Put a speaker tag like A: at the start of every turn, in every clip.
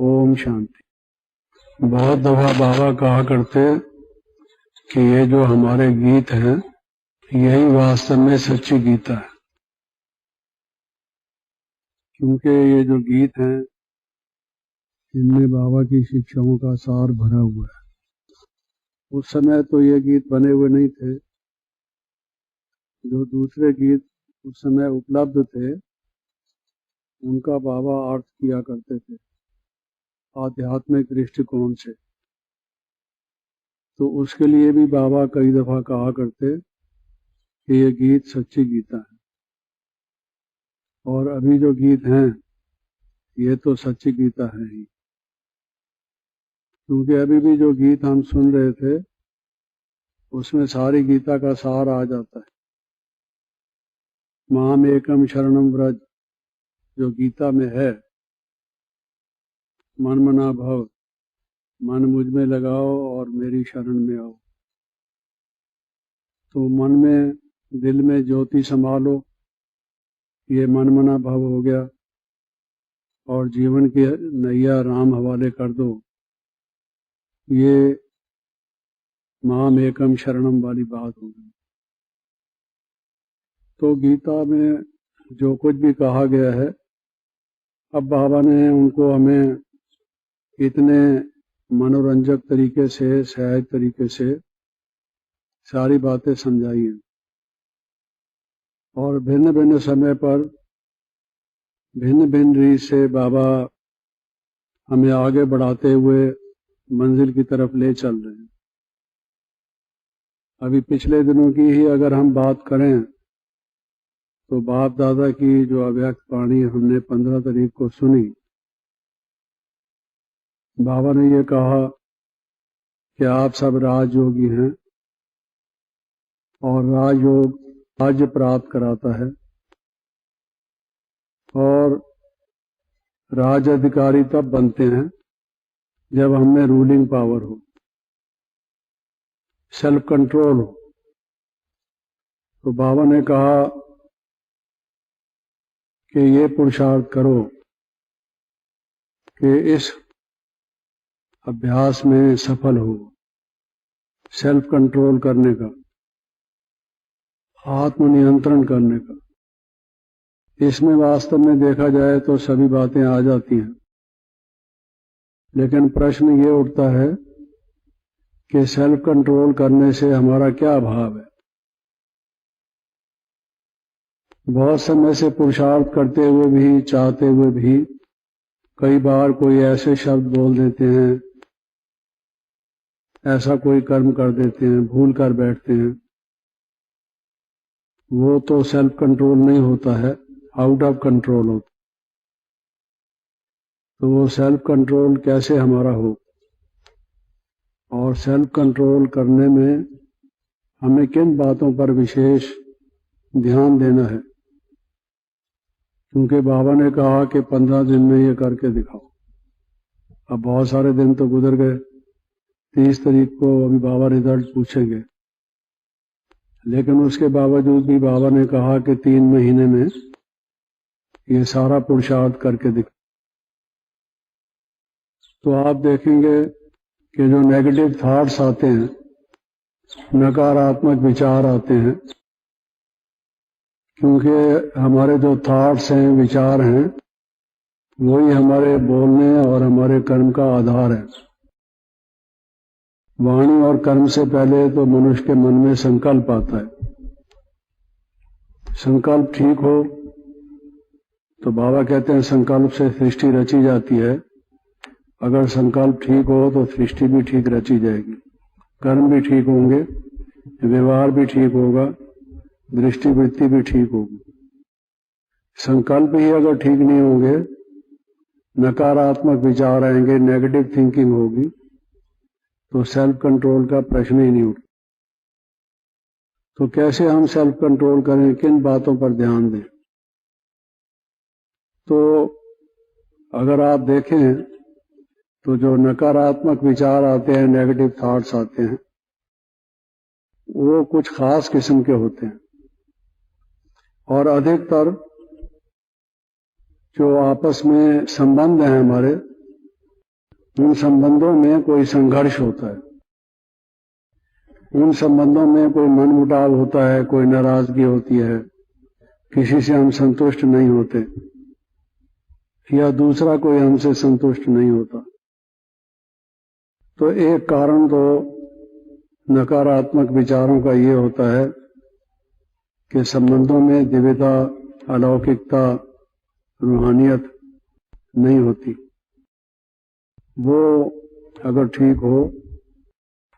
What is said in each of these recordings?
A: ओम शांति। बहुत दफा बाबा कहा करते कि ये जो हमारे गीत हैं यही वास्तव में सच्ची गीता है, क्योंकि ये जो गीत हैं इनमें बाबा की शिक्षाओं का सार भरा हुआ है। उस समय तो ये गीत बने हुए नहीं थे, जो दूसरे गीत उस समय उपलब्ध थे उनका बाबा अर्थ किया करते थे आध्यात्मिक दृष्टिकोण से। तो उसके लिए भी बाबा कई दफा कहा करते कि ये गीत सच्ची गीता है, और अभी जो गीत हैं ये तो सच्ची गीता है ही, क्योंकि अभी भी जो गीत हम सुन रहे थे उसमें सारी गीता का सार आ जाता है। माम एकम शरणम व्रज जो गीता में है, मन मना भव, मन मुझ में लगाओ और मेरी शरण में आओ। तो मन में दिल में ज्योति संभालो, ये मन मना भव हो गया, और जीवन की नैया राम हवाले कर दो, ये माम एकम शरणम वाली बात हो गई। तो गीता में जो कुछ भी कहा गया है, अब बाबा ने उनको हमें इतने मनोरंजक तरीके से, सहज तरीके से सारी बातें समझाई हैं, और भिन्न भिन्न समय पर भिन्न भिन्न रीत से बाबा हमें आगे बढ़ाते हुए मंजिल की तरफ ले चल रहे हैं। अभी पिछले दिनों की ही अगर हम बात करें तो बाप दादा की जो अव्यक्त वाणी हमने 15 तारीख को सुनी, बाबा ने ये कहा कि आप सब राजयोगी हैं और राजयोग राज्य प्राप्त कराता है, और राज अधिकारी तब बनते हैं जब हमें रूलिंग पावर हो, सेल्फ कंट्रोल हो। तो बाबा ने कहा कि ये पुरुषार्थ करो कि इस अभ्यास में सफल हो, सेल्फ कंट्रोल करने का, आत्मनियंत्रण करने का। इसमें वास्तव में देखा जाए तो सभी बातें आ जाती हैं, लेकिन प्रश्न ये उठता है कि सेल्फ कंट्रोल करने से हमारा क्या भाव है। बहुत समय से पुरुषार्थ करते हुए भी, चाहते हुए भी, कई बार कोई ऐसे शब्द बोल देते हैं, ऐसा कोई कर्म कर देते हैं, भूल कर बैठते हैं, वो तो सेल्फ कंट्रोल नहीं होता है, आउट ऑफ कंट्रोल होता। तो वो सेल्फ कंट्रोल कैसे हमारा हो, और सेल्फ कंट्रोल करने में हमें किन बातों पर विशेष ध्यान देना है, क्योंकि बाबा ने कहा कि 15 दिन में ये करके दिखाओ। अब बहुत सारे दिन तो गुजर गए, 30 तारीख को अभी बाबा रिजल्ट पूछेंगे, लेकिन उसके बावजूद भी बाबा ने कहा कि 3 महीने में ये सारा पुरुषार्थ करके दिखा। तो आप देखेंगे कि जो नेगेटिव थॉट्स आते हैं, नकारात्मक विचार आते हैं, क्योंकि हमारे जो थॉट्स हैं, विचार हैं, वही हमारे बोलने और हमारे कर्म का आधार है। वाणी और कर्म से पहले तो मनुष्य के मन में संकल्प आता है। संकल्प ठीक हो तो बाबा कहते हैं संकल्प से सृष्टि रची जाती है। अगर संकल्प ठीक हो तो सृष्टि भी ठीक रची जाएगी, कर्म भी ठीक होंगे, व्यवहार भी ठीक होगा, दृष्टि वृत्ति भी ठीक होगी। संकल्प ही अगर ठीक नहीं होंगे, नकारात्मक विचार आएंगे, नेगेटिव थिंकिंग होगी, तो सेल्फ कंट्रोल का प्रश्न ही नहीं उठता। तो कैसे हम सेल्फ कंट्रोल करें, किन बातों पर ध्यान दें? तो अगर आप देखें तो जो नकारात्मक विचार आते हैं, नेगेटिव थॉट्स आते हैं, वो कुछ खास किस्म के होते हैं, और अधिकतर जो आपस में संबंध हैं हमारे, उन संबंधों में कोई संघर्ष होता है, उन संबंधों में कोई मनमुटाव होता है, कोई नाराजगी होती है, किसी से हम संतुष्ट नहीं होते या दूसरा कोई हमसे संतुष्ट नहीं होता। तो एक कारण तो नकारात्मक विचारों का ये होता है कि संबंधों में दिव्यता, अलौकिकता, रूहानियत नहीं होती। वो अगर ठीक हो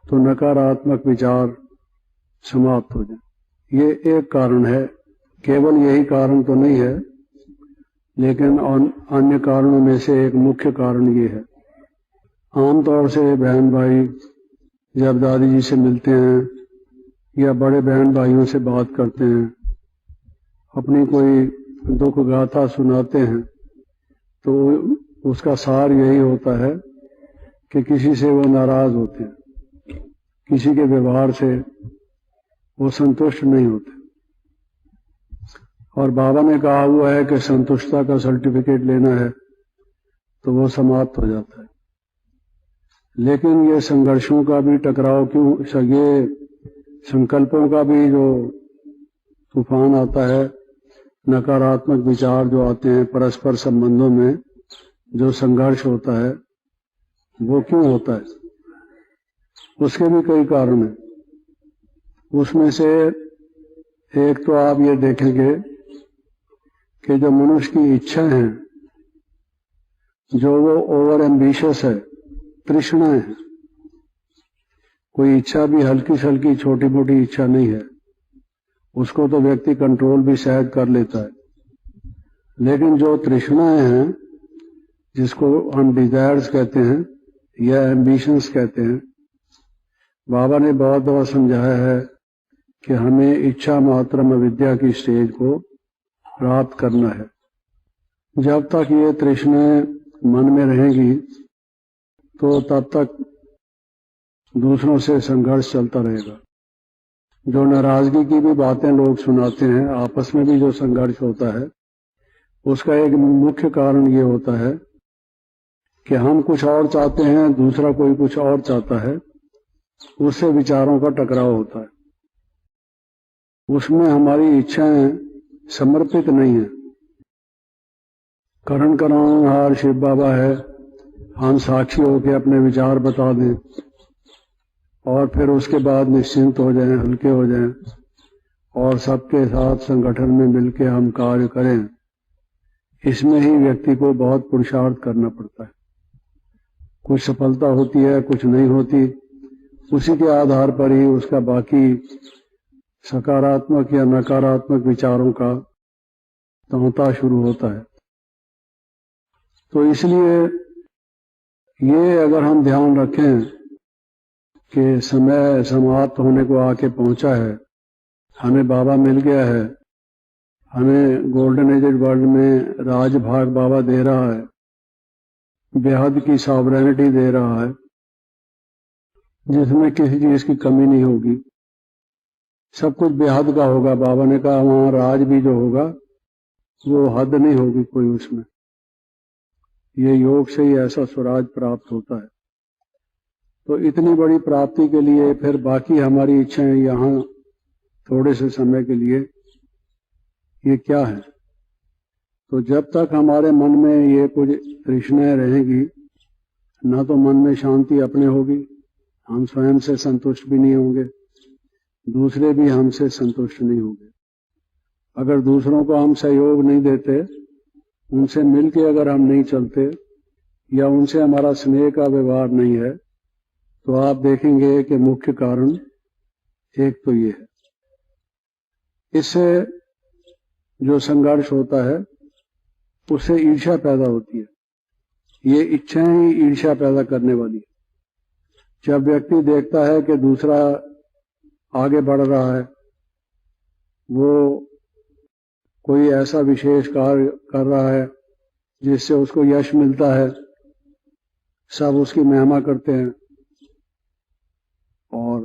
A: तो नकारात्मक विचार समाप्त हो जाए। ये एक कारण है, केवल यही कारण तो नहीं है, लेकिन अन्य कारणों में से एक मुख्य कारण ये है। आमतौर से बहन भाई जब दादी जी से मिलते हैं या बड़े बहन भाइयों से बात करते हैं, अपनी कोई दुख गाथा सुनाते हैं, तो उसका सार यही होता है कि किसी से वो नाराज होते हैं, किसी के व्यवहार से वो संतुष्ट नहीं होते। और बाबा ने कहा हुआ है कि संतुष्टता का सर्टिफिकेट लेना है तो वो समाप्त हो जाता है। लेकिन ये संघर्षों का भी टकराव क्यों, ये संकल्पों का भी जो तूफान आता है, नकारात्मक विचार जो आते हैं, परस्पर संबंधों में जो संघर्ष होता है, वो क्यों होता है? उसके भी कई कारण हैं। उसमें से एक तो आप ये देखेंगे कि जो मनुष्य की इच्छाएं हैं, जो वो ओवर एम्बिशियस है, तृष्णाएं हैं। कोई इच्छा भी हल्की सल्की छोटी मोटी इच्छा नहीं है, उसको तो व्यक्ति कंट्रोल भी सहज कर लेता है। लेकिन जो तृष्णाएं हैं, जिसको हम डिजायर्स कहते हैं या एम्बिशंस कहते हैं, बाबा ने बहुत दफा समझाया है कि हमें इच्छा मात्रम अविद्या की स्टेज को प्राप्त करना है। जब तक ये तृष्णाएं मन में रहेंगी तो तब तक दूसरों से संघर्ष चलता रहेगा। जो नाराजगी की भी बातें लोग सुनाते हैं, आपस में भी जो संघर्ष होता है, उसका एक मुख्य कारण ये होता है कि हम कुछ और चाहते हैं, दूसरा कोई कुछ और चाहता है, उससे विचारों का टकराव होता है। उसमें हमारी इच्छाएं समर्पित नहीं है। करण करानहार शिव बाबा है, हम साक्षी होकर अपने विचार बता दें और फिर उसके बाद निश्चिंत हो जाएं, हल्के हो जाएं और सबके साथ संगठन में मिलकर हम कार्य करें। इसमें ही व्यक्ति को बहुत पुरुषार्थ करना पड़ता है। कुछ सफलता होती है, कुछ नहीं होती, उसी के आधार पर ही उसका बाकी सकारात्मक या नकारात्मक विचारों का तांता शुरू होता है। तो इसलिए ये अगर हम ध्यान रखें कि समय समाप्त होने को आके पहुंचा है, हमें बाबा मिल गया है, हमें गोल्डन एजेड वर्ल्ड में राजभाग बाबा दे रहा है, बेहद की सॉवरेनिटी दे रहा है, जिसमें किसी चीज की कमी नहीं होगी, सब कुछ बेहद का होगा। बाबा ने कहा वहां राज भी जो होगा वो हद नहीं होगी कोई उसमें। ये योग से ही ऐसा स्वराज प्राप्त होता है। तो इतनी बड़ी प्राप्ति के लिए फिर बाकी हमारी इच्छाएं यहाँ थोड़े से समय के लिए ये क्या है? तो जब तक हमारे मन में ये कुछ तृष्णाएं रहेंगी, ना तो मन में शांति अपने होगी, हम स्वयं से संतुष्ट भी नहीं होंगे, दूसरे भी हमसे संतुष्ट नहीं होंगे। अगर दूसरों को हम सहयोग नहीं देते, उनसे मिलके अगर हम नहीं चलते या उनसे हमारा स्नेह का व्यवहार नहीं है, तो आप देखेंगे कि मुख्य कारण एक तो ये है। इससे जो संघर्ष होता है उससे ईर्ष्या पैदा होती है। ये इच्छाएं ही ईर्ष्या पैदा करने वाली है। जब व्यक्ति देखता है कि दूसरा आगे बढ़ रहा है, वो कोई ऐसा विशेष कार्य कर रहा है जिससे उसको यश मिलता है, सब उसकी महिमा करते हैं और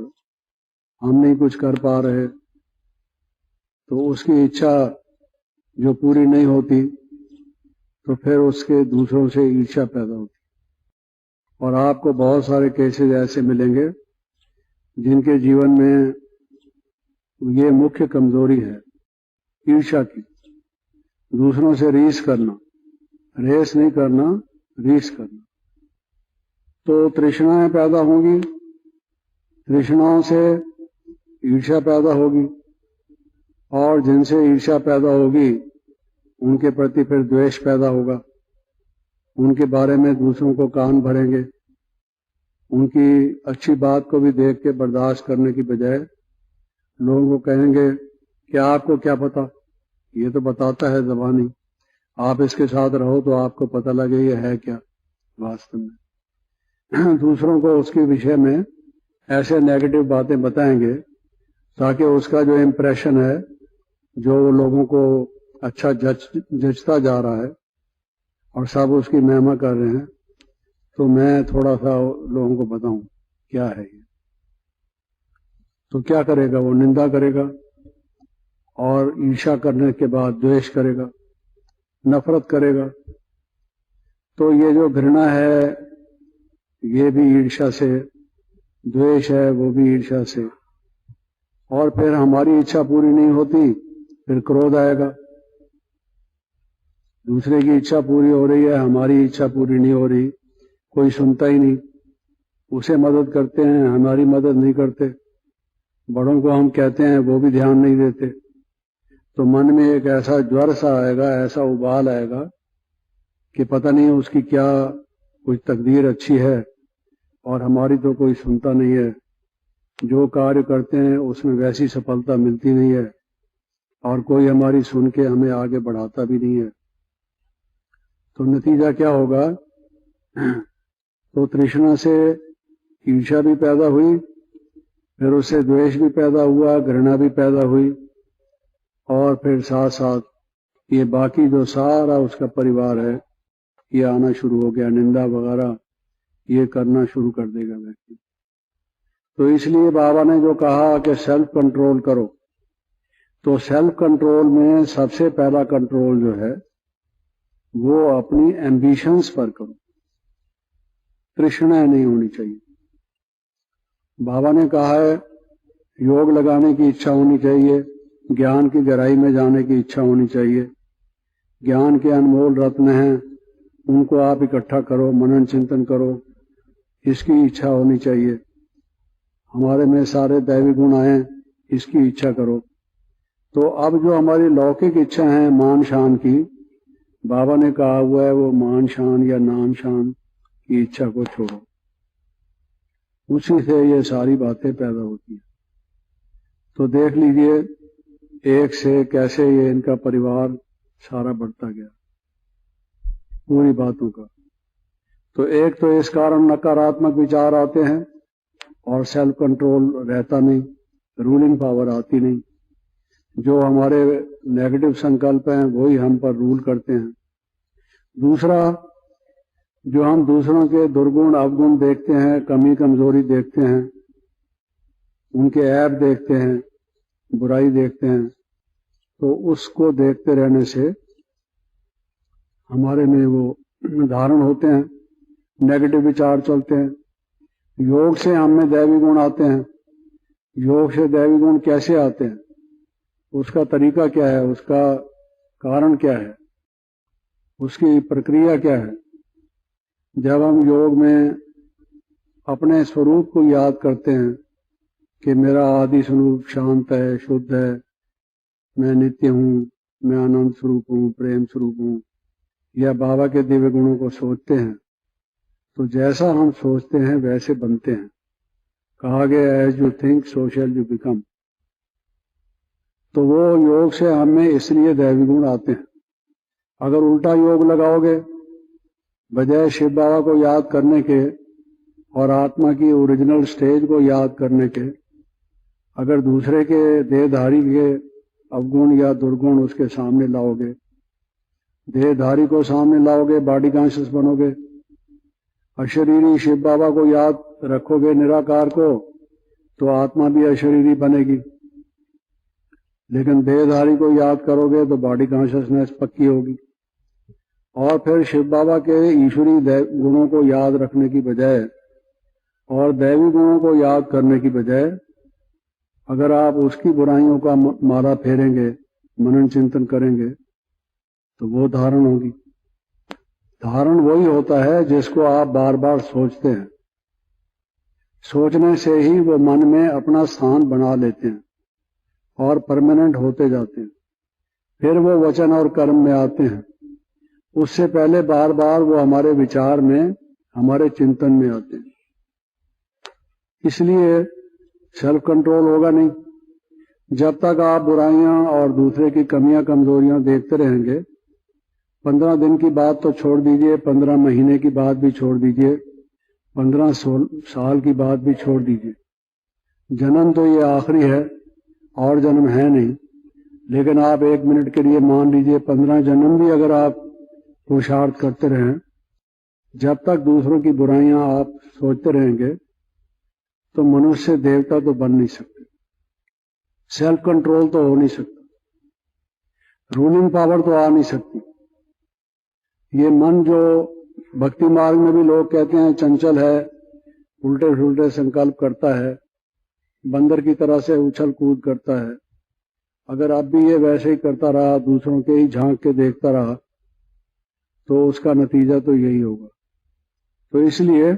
A: हम नहीं कुछ कर पा रहे, तो उसकी इच्छा जो पूरी नहीं होती, तो फिर उसके दूसरों से ईर्ष्या पैदा होती। और आपको बहुत सारे केसेस ऐसे मिलेंगे जिनके जीवन में ये मुख्य कमजोरी है, ईर्ष्या की, दूसरों से रीस करना, रेस नहीं करना, रीस करना। तो तृष्णाएं पैदा होंगी, तृष्णाओं से ईर्ष्या पैदा होगी, और जिनसे ईर्ष्या पैदा होगी उनके प्रति फिर द्वेष पैदा होगा, उनके बारे में दूसरों को कान भरेंगे, उनकी अच्छी बात को भी देख के बर्दाश्त करने की बजाय लोगों को कहेंगे कि आपको क्या पता, ये तो बताता है ज़बानी, आप इसके साथ रहो तो आपको पता लगे ये है क्या वास्तव में। दूसरों को उसके विषय में ऐसे नेगेटिव बातें बताएंगे ताकि उसका जो इम्प्रेशन है, जो लोगों को अच्छा जचता जा रहा है और सब उसकी महिमा कर रहे हैं, तो मैं थोड़ा सा लोगों को बताऊं क्या है ये। तो क्या करेगा वो? निंदा करेगा और ईर्ष्या करने के बाद द्वेष करेगा, नफरत करेगा। तो ये जो घृणा है ये भी ईर्ष्या से, द्वेष है वो भी ईर्ष्या से, और फिर हमारी इच्छा पूरी नहीं होती फिर क्रोध आएगा। दूसरे की इच्छा पूरी हो रही है, हमारी इच्छा पूरी नहीं हो रही, कोई सुनता ही नहीं, उसे मदद करते हैं, हमारी मदद नहीं करते, बड़ों को हम कहते हैं वो भी ध्यान नहीं देते। तो मन में एक ऐसा ज्वर सा आएगा, ऐसा उबाल आएगा कि पता नहीं उसकी क्या कुछ तकदीर अच्छी है और हमारी तो कोई सुनता नहीं है, जो कार्य करते हैं उसमें वैसी सफलता मिलती नहीं है और कोई हमारी सुन के हमें आगे बढ़ाता भी नहीं है। तो नतीजा क्या होगा? तो तृष्णा से ईर्ष्या भी पैदा हुई, फिर उससे द्वेष भी पैदा हुआ, घृणा भी पैदा हुई, और फिर साथ साथ ये बाकी जो सारा उसका परिवार है ये आना शुरू हो गया, निंदा वगैरह ये करना शुरू कर देगा व्यक्ति। तो इसलिए बाबा ने जो कहा कि सेल्फ कंट्रोल करो, तो सेल्फ कंट्रोल में सबसे पहला कंट्रोल जो है वो अपनी एम्बिशंस पर करो, तृष्णा नहीं होनी चाहिए। बाबा ने कहा है योग लगाने की इच्छा होनी चाहिए, ज्ञान की गहराई में जाने की इच्छा होनी चाहिए, ज्ञान के अनमोल रत्न हैं उनको आप इकट्ठा करो, मनन चिंतन करो, इसकी इच्छा होनी चाहिए। हमारे में सारे दैवी गुण आए, इसकी इच्छा करो। तो अब जो हमारी लौकिक इच्छा है मान शान की, बाबा ने कहा हुआ है वो मान शान या नाम शान की इच्छा को छोड़ो, उसी से ये सारी बातें पैदा होती हैं। तो देख लीजिए एक से कैसे ये इनका परिवार सारा बढ़ता गया पूरी बातों का। तो एक तो इस कारण नकारात्मक विचार आते हैं और सेल्फ कंट्रोल रहता नहीं, रूलिंग पावर आती नहीं, जो हमारे नेगेटिव संकल्प हैं वही हम पर रूल करते हैं। दूसरा, जो हम दूसरों के दुर्गुण अवगुण देखते हैं, कमी कमजोरी देखते हैं, उनके ऐब देखते हैं, बुराई देखते हैं, तो उसको देखते रहने से हमारे में वो धारण होते हैं, नेगेटिव विचार चलते हैं। योग से हम में दैवी गुण आते हैं। योग से दैवी गुण कैसे आते हैं, उसका तरीका क्या है, उसका कारण क्या है, उसकी प्रक्रिया क्या है? जब हम योग में अपने स्वरूप को याद करते हैं कि मेरा आदि स्वरूप शांत है, शुद्ध है, मैं नित्य हूँ, मैं आनंद स्वरूप हूँ, प्रेम स्वरूप हूँ, या बाबा के दिव्य गुणों को सोचते हैं, तो जैसा हम सोचते हैं वैसे बनते हैं। कहा गया as you think so shall you become. तो वो योग से हमें इसलिए दैवी गुण आते हैं। अगर उल्टा योग लगाओगे, बजाय शिव बाबा को याद करने के और आत्मा की ओरिजिनल स्टेज को याद करने के, अगर दूसरे के देहधारी के अवगुण या दुर्गुण उसके सामने लाओगे, देहधारी को सामने लाओगे, बॉडी कॉन्शियस बनोगे, अशरीरी शिव बाबा को याद रखोगे, निराकार को, तो आत्मा भी अशरीरी बनेगी। लेकिन देहधारी को याद करोगे तो बॉडी कॉन्शियसनेस पक्की होगी। और फिर शिव बाबा के ईश्वरी गुणों को याद रखने की बजाय और दैवी गुणों को याद करने की बजाय अगर आप उसकी बुराइयों का माला फेरेंगे, मनन चिंतन करेंगे, तो वो धारण होगी। धारण वही होता है जिसको आप बार बार सोचते हैं। सोचने से ही वो मन में अपना स्थान बना लेते हैं और परमानेंट होते जाते हैं। फिर वो वचन और कर्म में आते हैं। उससे पहले बार बार वो हमारे विचार में, हमारे चिंतन में आते हैं। इसलिए सेल्फ कंट्रोल होगा नहीं। जब तक आप बुराइयां और दूसरे की कमियां कमजोरियां देखते रहेंगे, 15 दिन की बात तो छोड़ दीजिए, 15 महीने की बात भी छोड़ दीजिए, 15 साल की बात भी छोड़ दीजिए। जन्म तो ये आखिरी है और जन्म है नहीं, लेकिन आप 1 मिनट के लिए मान लीजिए 15 जन्म भी अगर आप पुरुषार्थ करते रहें, जब तक दूसरों की बुराइयां आप सोचते रहेंगे तो मनुष्य देवता तो बन नहीं सकते, सेल्फ कंट्रोल तो हो नहीं सकता, रूलिंग पावर तो आ नहीं सकती। ये मन जो भक्ति मार्ग में भी लोग कहते हैं चंचल है, उल्टे सुल्टे संकल्प करता है, बंदर की तरह से उछल कूद करता है, अगर अब भी ये वैसे ही करता रहा, दूसरों के ही झांक के देखता रहा, तो उसका नतीजा तो यही होगा। तो इसलिए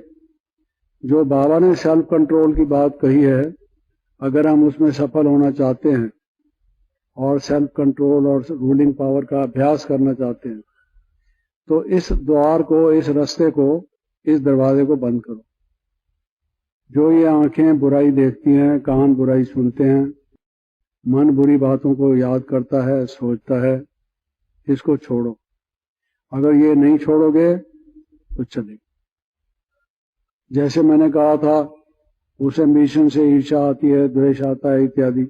A: जो बाबा ने सेल्फ कंट्रोल की बात कही है, अगर हम उसमें सफल होना चाहते हैं और सेल्फ कंट्रोल और रूलिंग पावर का अभ्यास करना चाहते हैं, तो इस द्वार को, इस रास्ते को, इस दरवाजे को बंद करो। जो ये आंखें बुराई देखती हैं, कान बुराई सुनते हैं, मन बुरी बातों को याद करता है, सोचता है, इसको छोड़ो। अगर ये नहीं छोड़ोगे तो चलेगा। जैसे मैंने कहा था, उस एम्बिशन से ईर्ष्या आती है, द्वेष आता है इत्यादि।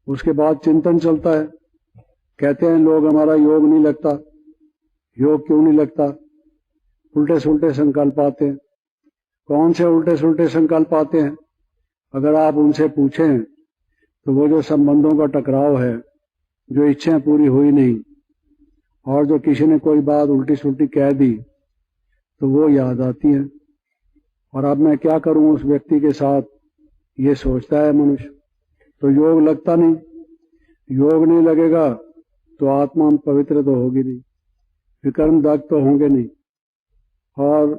A: उसके बाद चिंतन चलता है। कहते हैं लोग हमारा योग नहीं लगता। योग क्यों नहीं लगता? उल्टे सुल्टे संकल्प आते हैं। कौन से उल्टे सुल्टे संकल्प आते हैं? अगर आप उनसे पूछें तो वो जो संबंधों का टकराव है, जो इच्छाएं पूरी हुई नहीं, और जो किसी ने कोई बात उल्टी सुल्टी कह दी, तो वो याद आती है। और अब मैं क्या करूं उस व्यक्ति के साथ, ये सोचता है मनुष्य। तो योग लगता नहीं। योग नहीं लगेगा तो आत्मा पवित्र तो होगी नहीं, विकर्म दग्ध तो होंगे नहीं, और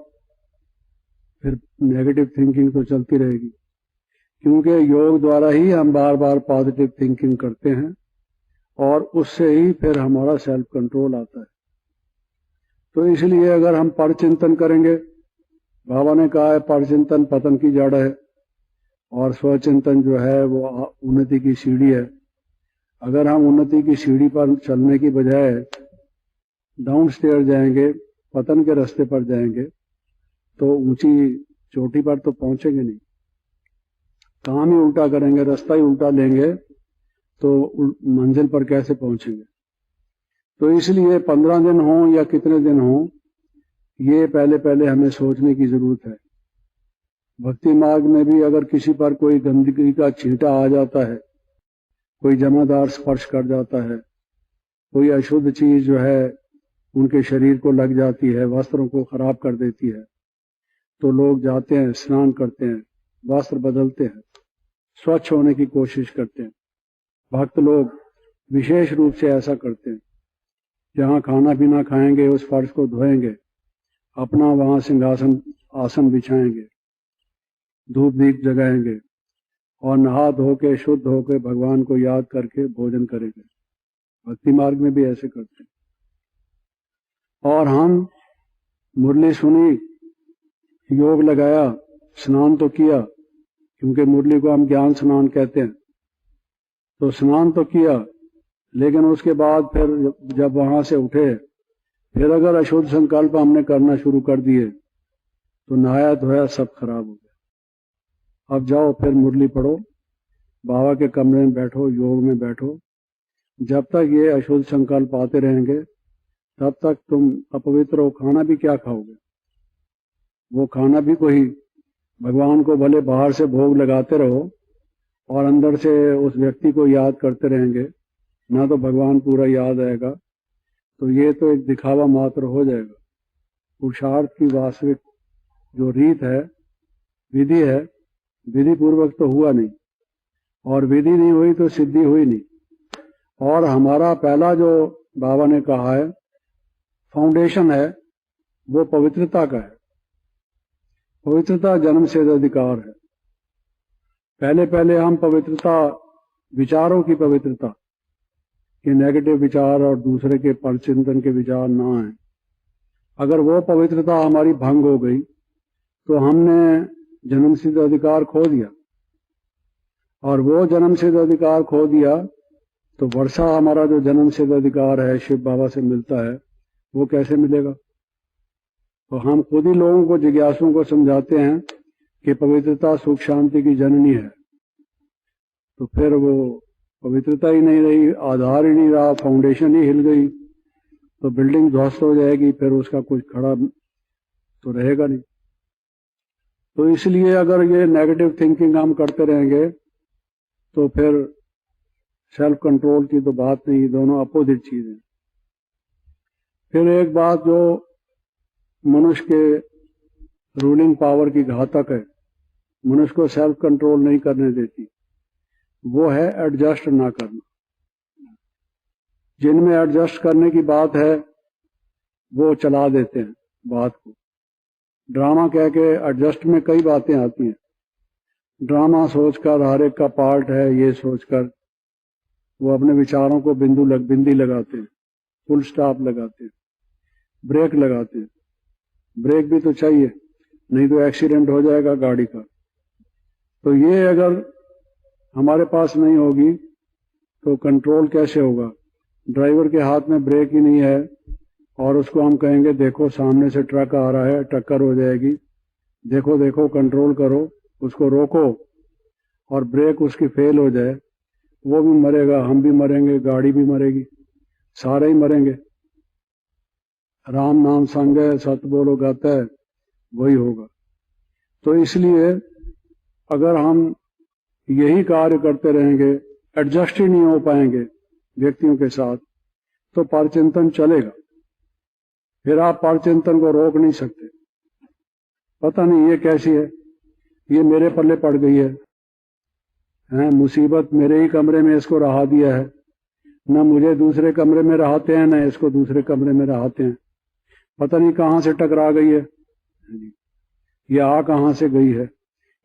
A: फिर नेगेटिव थिंकिंग तो चलती रहेगी। क्योंकि योग द्वारा ही हम बार बार पॉजिटिव थिंकिंग करते हैं और उससे ही फिर हमारा सेल्फ कंट्रोल आता है। तो इसलिए अगर हम परचिंतन करेंगे, बाबा ने कहा है परचिंतन पतन की जड़ है और स्वचिंतन जो है वो उन्नति की सीढ़ी है। अगर हम उन्नति की सीढ़ी पर चलने की बजाय डाउन स्टेयर जाएंगे, पतन के रास्ते पर जाएंगे, तो ऊंची चोटी पर तो पहुंचेंगे नहीं। काम ही उल्टा करेंगे, रास्ता ही उल्टा लेंगे, तो मंजिल पर कैसे पहुंचेंगे? तो इसलिए 15 दिन हो या कितने दिन हो, ये पहले पहले हमें सोचने की जरूरत है। भक्ति मार्ग में भी अगर किसी पर कोई गंदगी का छींटा आ जाता है, कोई जमादार स्पर्श कर जाता है, कोई अशुद्ध चीज जो है उनके शरीर को लग जाती है, वस्त्रों को खराब कर देती है, तो लोग जाते हैं, स्नान करते हैं, वस्त्र बदलते हैं, स्वच्छ होने की कोशिश करते हैं। भक्त लोग विशेष रूप से ऐसा करते हैं। जहां खाना पीना खाएंगे उस फर्श को धोएंगे, अपना वहां सिंहासन आसन बिछाएंगे, धूप दीप जगाएंगे और नहा धो के शुद्ध होकर भगवान को याद करके भोजन करेंगे। भक्ति मार्ग में भी ऐसे करते हैं। और हम मुरली सुनी, योग लगाया, स्नान तो किया, क्योंकि मुरली को हम ज्ञान स्नान कहते हैं, तो स्नान तो किया, लेकिन उसके बाद फिर जब वहां से उठे, फिर अगर अशुद्ध संकल्प हमने करना शुरू कर दिए तो नहाया धोया सब खराब हो गया। अब जाओ फिर मुरली पढ़ो, बाबा के कमरे में बैठो, योग में बैठो। जब तक ये अशुद्ध संकल्प आते रहेंगे तब तक तुम अपवित्र हो। खाना भी क्या खाओगे? वो खाना भी कोई, भगवान को भले बाहर से भोग लगाते रहो और अंदर से उस व्यक्ति को याद करते रहेंगे, ना तो भगवान पूरा याद आएगा। तो ये तो एक दिखावा मात्र हो जाएगा। पुरुषार्थ की वास्तविक जो रीत है, विधि है, विधि पूर्वक तो हुआ नहीं, और विधि नहीं हुई तो सिद्धि हुई नहीं। और हमारा पहला जो बाबा ने कहा है फाउंडेशन है, वो पवित्रता का है। पवित्रता जन्म से अधिकार है। पहले पहले हम पवित्रता, विचारों की पवित्रता, कि नेगेटिव विचार और दूसरे के परचिंतन के विचार ना आए, अगर वो पवित्रता हमारी भंग हो गई तो हमने जन्म सिद्ध अधिकार खो दिया। और वो जन्म सिद्ध अधिकार खो दिया तो वर्षा हमारा जो जन्म सिद्ध अधिकार है शिव बाबा से मिलता है, वो कैसे मिलेगा? तो हम खुद ही लोगों को, जिज्ञासुओं को समझाते हैं कि पवित्रता सुख शांति की जननी है, तो फिर वो पवित्रता ही नहीं रही, आधार ही नहीं रहा, फाउंडेशन ही हिल गई, तो बिल्डिंग ध्वस्त हो जाएगी, फिर उसका कुछ खड़ा तो रहेगा नहीं। तो इसलिए अगर ये नेगेटिव थिंकिंग हम करते रहेंगे तो फिर सेल्फ कंट्रोल की तो बात नहीं, दोनों अपोजिट चीजें। फिर एक बात जो मनुष्य के रूलिंग पावर की घातक है, मनुष्य को सेल्फ कंट्रोल नहीं करने देती, वो है एडजस्ट ना करना। जिनमें एडजस्ट करने की बात है वो चला देते हैं बात को, ड्रामा कह के। एडजस्ट में कई बातें आती हैं, ड्रामा सोचकर, हर एक का पार्ट है ये सोचकर वो अपने विचारों को बिंदी लगाते हैं, फुल स्टॉप लगाते हैं, ब्रेक लगाते हैं। ब्रेक भी तो चाहिए, नहीं तो एक्सीडेंट हो जाएगा गाड़ी का। तो ये अगर हमारे पास नहीं होगी तो कंट्रोल कैसे होगा? ड्राइवर के हाथ में ब्रेक ही नहीं है और उसको हम कहेंगे देखो सामने से ट्रक आ रहा है, टक्कर हो जाएगी, देखो देखो कंट्रोल करो, उसको रोको, और ब्रेक उसकी फेल हो जाए, वो भी मरेगा, हम भी मरेंगे, गाड़ी भी मरेगी, सारे ही मरेंगे। राम नाम संग है, सत बोलो गाता है, वही होगा। तो इसलिए अगर हम यही कार्य करते रहेंगे, एडजस्ट ही नहीं हो पाएंगे व्यक्तियों के साथ, तो परचिंतन चलेगा। फिर आप परचिंतन को रोक नहीं सकते। पता नहीं ये कैसी है, ये मेरे पल्ले पड़ गई है, मुसीबत मेरे ही कमरे में इसको रहा दिया है, न मुझे दूसरे कमरे में रहाते हैं, न इसको दूसरे कमरे में रहाते हैं। पता नहीं कहाँ से टकरा गई है, ये आ कहाँ से गई है,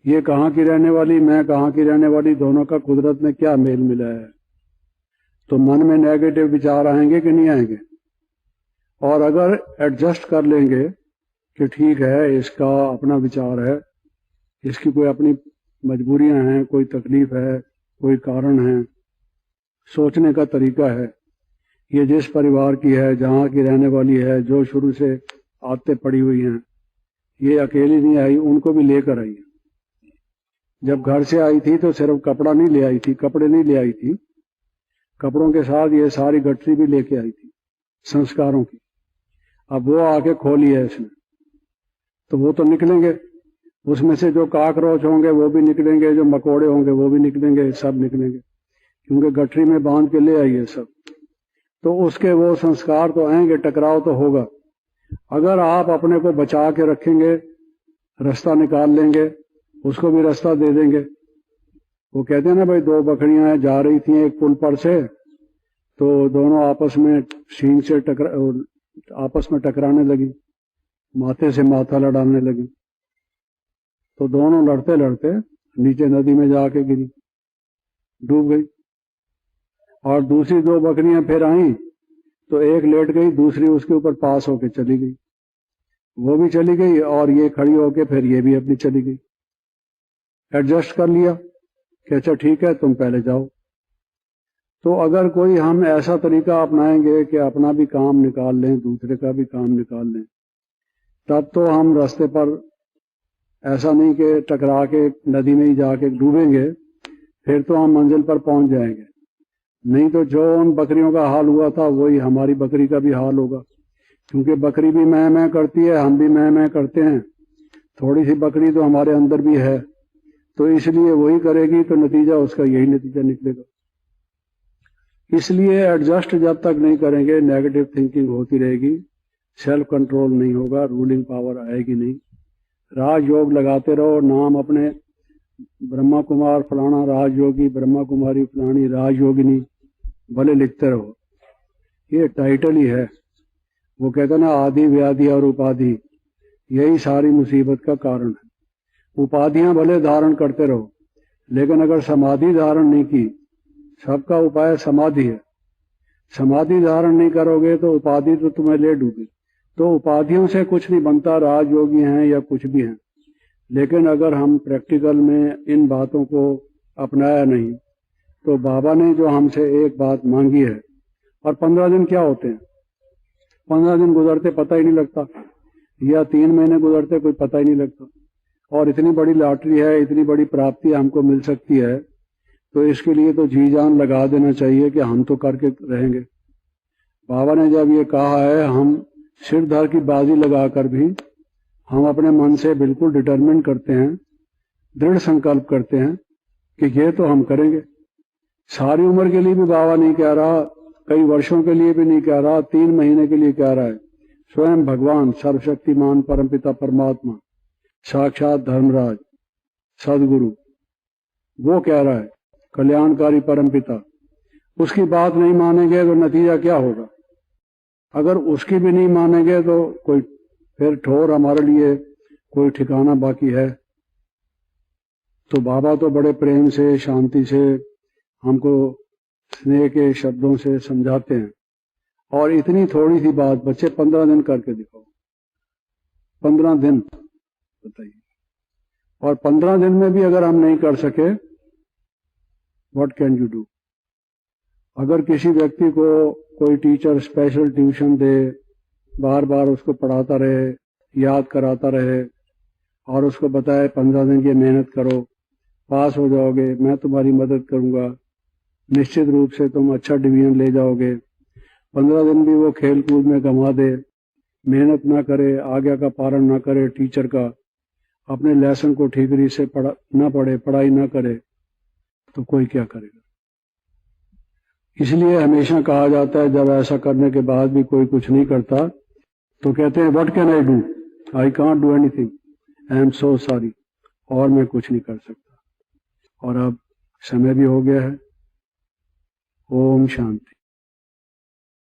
A: ये कहाँ की रहने वाली, मैं कहाँ की रहने वाली, दोनों का कुदरत ने क्या मेल मिलाया है। तो मन में नेगेटिव विचार आएंगे कि नहीं आएंगे? और अगर एडजस्ट कर लेंगे कि ठीक है, इसका अपना विचार है, इसकी कोई अपनी मजबूरियां हैं, कोई तकलीफ है, कोई कारण है, सोचने का तरीका है, ये जिस परिवार की है, जहाँ की रहने वाली है, जो शुरू से आदतें पड़ी हुई हैं, ये अकेली नहीं आई, उनको भी लेकर आई है। जब घर से आई थी तो सिर्फ कपड़ा नहीं ले आई थी, कपड़े नहीं ले आई थी, कपड़ों के साथ ये सारी गठरी भी लेके आई थी संस्कारों की। अब वो आके खोली है इसने, तो वो तो निकलेंगे, उसमें से जो काकरोच होंगे वो भी निकलेंगे, जो मकोड़े होंगे वो भी निकलेंगे, सब निकलेंगे, क्योंकि गठरी में बांध के ले आई है सब। तो उसके वो संस्कार तो आएंगे, टकराव तो होगा। अगर आप अपने को बचा के रखेंगे, रास्ता निकाल लेंगे, उसको भी रास्ता दे देंगे। वो कहते हैं ना भाई, दो बकरियां जा रही थी एक पुल पर से, तो दोनों आपस में सींग से आपस में टकराने लगी, माथे से माथा लड़ाने लगी, तो दोनों लड़ते लड़ते नीचे नदी में जाके गिरी, डूब गई। और दूसरी दो बकरियां फिर आई, तो एक लेट गई, दूसरी उसके ऊपर पास होके चली गई, वो भी चली गई, और ये खड़ी होके फिर ये भी अपनी चली गई। एडजस्ट कर लिया कि अच्छा ठीक है, तुम पहले जाओ। तो अगर कोई हम ऐसा तरीका अपनाएंगे कि अपना भी काम निकाल लें, दूसरे का भी काम निकाल लें, तब तो हम रास्ते पर ऐसा नहीं कि टकरा के नदी में ही जाके डूबेंगे, फिर तो हम मंजिल पर पहुंच जाएंगे। नहीं तो जो उन बकरियों का हाल हुआ था वही हमारी बकरी का भी हाल होगा, क्योंकि बकरी भी मैं करती है, हम भी मैं करते हैं, थोड़ी सी बकरी तो हमारे अंदर भी है, तो इसलिए वही करेगी, तो नतीजा उसका यही नतीजा निकलेगा इसलिए एडजस्ट जब तक नहीं करेंगे नेगेटिव थिंकिंग होती रहेगी, सेल्फ कंट्रोल नहीं होगा, रूलिंग पावर आएगी नहीं। राजयोग लगाते रहो, नाम अपने ब्रह्मा कुमार फलाना राजयोगी, ब्रह्मा कुमारी फलानी राजयोगिनी भले लिखते रहो, ये टाइटल ही है। वो कहते ना आदि व्याधि और उपाधि, यही सारी मुसीबत का कारण है। उपाधियां भले धारण करते रहो, लेकिन अगर समाधि धारण नहीं की, सबका उपाय समाधि है, समाधि धारण नहीं करोगे तो उपाधि तो तुम्हें ले डूबी। तो उपाधियों से कुछ नहीं बनता, राजयोगी हैं या कुछ भी हैं। लेकिन अगर हम प्रैक्टिकल में इन बातों को अपनाया नहीं, तो बाबा ने जो हमसे एक बात मांगी है, और 15 दिन क्या होते हैं, 15 दिन गुजरते पता ही नहीं लगता, या 3 महीने गुजरते कोई पता ही नहीं लगता। और इतनी बड़ी लॉटरी है, इतनी बड़ी प्राप्ति हमको मिल सकती है, तो इसके लिए तो जी जान लगा देना चाहिए कि हम तो करके रहेंगे। बाबा ने जब ये कहा है, हम सिर धर की बाजी लगाकर भी हम अपने मन से बिल्कुल डिटरमिन करते हैं, दृढ़ संकल्प करते हैं कि ये तो हम करेंगे। सारी उम्र के लिए भी बाबा नहीं कह रहा, कई वर्षों के लिए भी नहीं कह रहा, 3 महीने के लिए कह रहा है। स्वयं भगवान सर्वशक्तिमान परमपिता परमात्मा साक्षात धर्मराज सदगुरु, वो कह रहा है, कल्याणकारी परमपिता, उसकी बात नहीं मानेंगे तो नतीजा क्या होगा? अगर उसकी भी नहीं मानेंगे तो कोई फिर ठोर हमारे लिए कोई ठिकाना बाकी है। तो बाबा तो बड़े प्रेम से, शांति से हमको स्नेह के शब्दों से समझाते हैं। और इतनी थोड़ी सी बात, बच्चे 15 दिन करके दिखाओ, 15 दिन बताइए। और 15 दिन में भी अगर हम नहीं कर सके, व्हाट कैन यू डू? अगर किसी व्यक्ति को कोई टीचर स्पेशल ट्यूशन दे, बार बार उसको पढ़ाता रहे, याद कराता रहे, और उसको बताए 15 दिन की मेहनत करो, पास हो जाओगे, मैं तुम्हारी मदद करूंगा, निश्चित रूप से तुम अच्छा डिवीजन ले जाओगे। 15 दिन भी वो खेल कूद में गंवा दे, मेहनत ना करे, आज्ञा का पालन ना करे टीचर का, अपने लेसन को ठीकरी से ना पढ़े, पढ़ाई ना करे, तो कोई क्या करेगा? इसलिए हमेशा कहा जाता है, जब ऐसा करने के बाद भी कोई कुछ नहीं करता, तो कहते हैं what can I do, I can't do anything, I am so sorry, और मैं कुछ नहीं कर सकता। और अब समय भी हो गया है। ओम शांति।